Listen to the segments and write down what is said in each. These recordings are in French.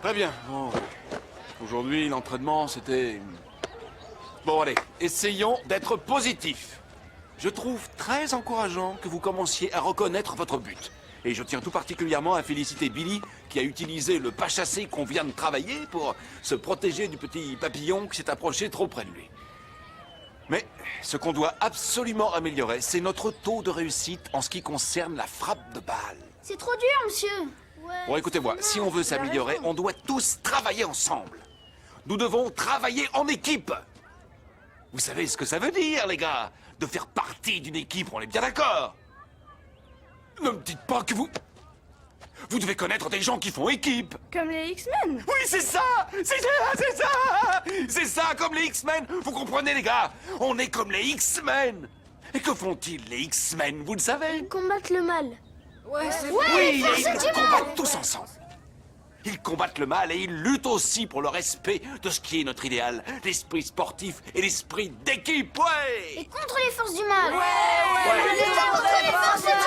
Très bien. Bon. Aujourd'hui, l'entraînement, c'était... Bon, allez, essayons d'être positifs. Je trouve très encourageant que vous commenciez à reconnaître votre but. Et je tiens tout particulièrement à féliciter Billy, qui a utilisé le pas chassé qu'on vient de travailler pour se protéger du petit papillon qui s'est approché trop près de lui. Mais ce qu'on doit absolument améliorer, c'est notre taux de réussite en ce qui concerne la frappe de balle. C'est trop dur, monsieur. Bon, écoutez-moi, si on veut s'améliorer, on doit tous travailler ensemble. Nous devons travailler en équipe. Vous savez ce que ça veut dire, les gars? De faire partie d'une équipe, on est bien d'accord? Ne me dites pas que vous... Vous devez connaître des gens qui font équipe. Comme les X-Men. Oui, c'est ça! C'est ça! C'est ça, comme les X-Men! Vous comprenez, les gars? On est comme les X-Men! Et que font-ils, les X-Men, vous le savez? Ils combattent le mal. Ouais, c'est Oui, et ils le combattent tous ensemble. Ils combattent le mal et ils luttent aussi pour le respect de ce qui est notre idéal, l'esprit sportif et l'esprit d'équipe, ouais! Et contre les forces du mal. Ouais. Contre les forces du mal.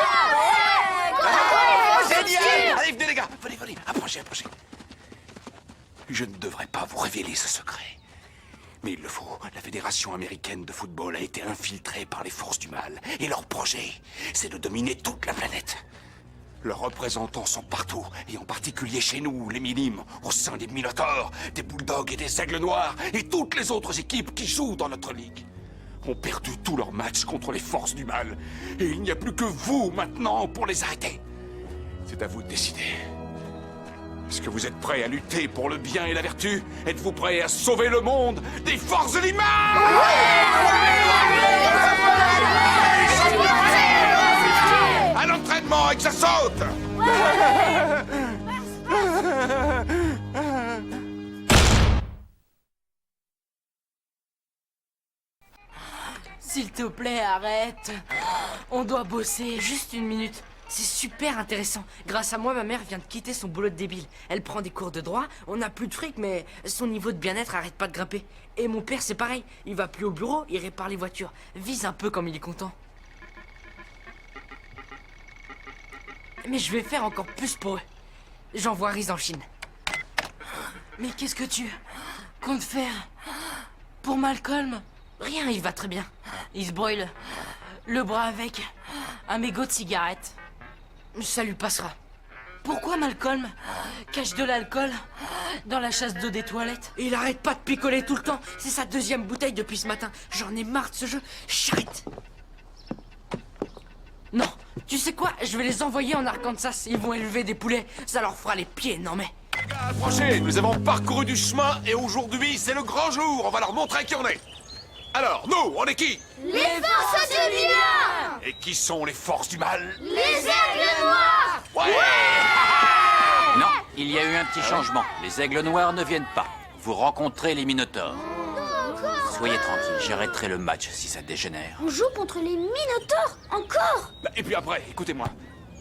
Génial! Allez, venez, les gars! Venez, approchez. Je ne devrais pas vous révéler ce secret. Mais il le faut. La Fédération américaine de football a été infiltrée par les forces du mal. Et leur projet, c'est de dominer toute la planète. Leurs représentants sont partout, et en particulier chez nous, les Minimes, au sein des Minotaurs, des Bulldogs et des Aigles Noirs, et toutes les autres équipes qui jouent dans notre ligue. Ont perdu tous leurs matchs contre les forces du mal. Et il n'y a plus que vous, maintenant, pour les arrêter. C'est à vous de décider. Est-ce que vous êtes prêts à lutter pour le bien et la vertu? Êtes-vous prêts à sauver le monde des forces du mal? À l'entraînement et que ça saute! S'il te plaît, arrête. On doit bosser. Juste une minute. C'est super intéressant. Grâce à moi, ma mère vient de quitter son boulot de débile. Elle prend des cours de droit, on n'a plus de fric, mais son niveau de bien-être arrête pas de grimper. Et mon père, c'est pareil. Il va plus au bureau, il répare les voitures. Vise un peu comme il est content. Mais je vais faire encore plus pour eux. J'envoie Riz en Chine. Mais qu'est-ce que tu comptes faire pour Malcolm? Rien, il va très bien. Il se brûle le bras avec un mégot de cigarette. Ça lui passera. Pourquoi Malcolm cache de l'alcool dans la chasse d'eau des toilettes? Et il arrête pas de picoler tout le temps. C'est sa deuxième bouteille depuis ce matin. J'en ai marre de ce jeu. Charrette. Non, tu sais quoi? Je vais les envoyer en Arkansas. Ils vont élever des poulets. Ça leur fera les pieds, non mais... Approchez, nous avons parcouru du chemin et aujourd'hui, c'est le grand jour. On va leur montrer qui on est. Alors, nous, on est qui? Les forces du bien. Et qui sont les forces du mal? Les aigles noirs. Ouais! Non, il y a eu un petit changement. Les aigles noirs ne viennent pas. Vous rencontrez les Minotaurs. Soyez tranquille, j'arrêterai le match si ça dégénère. On joue contre les Minotaures. Encore. Et puis après, écoutez-moi.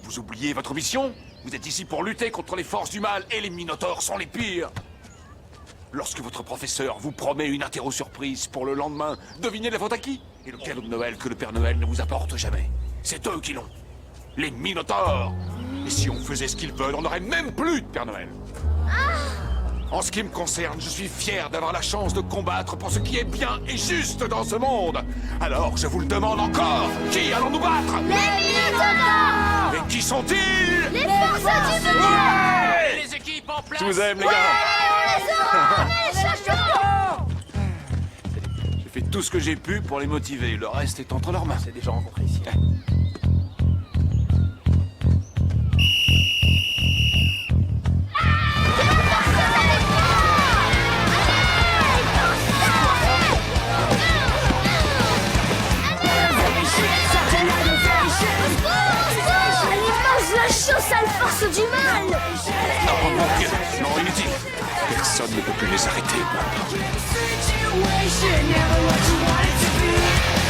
Vous oubliez votre mission? Vous êtes ici pour lutter contre les forces du mal et les Minotaures sont les pires. Lorsque votre professeur vous promet une interro surprise pour le lendemain, devinez la faute à qui? Et le cadeau de Noël que le Père Noël ne vous apporte jamais. C'est eux qui l'ont. Les Minotaures. Et si on faisait ce qu'ils veulent, on n'aurait même plus de Père Noël. En ce qui me concerne, je suis fier d'avoir la chance de combattre pour ce qui est bien et juste dans ce monde. Alors, je vous le demande encore, qui allons nous battre? Les Minotaures. Et qui sont-ils? Les forces du bien. Ouais! Les équipes en place. Je vous aime, les gars. J'ai fait tout ce que j'ai pu pour les motiver. Le reste est entre leurs mains. C'est déjà rencontré ici. La chausse à la force du mal. Oh mon Dieu, non, inutile. Personne ne peut plus les arrêter. Situation, never what you want it to be.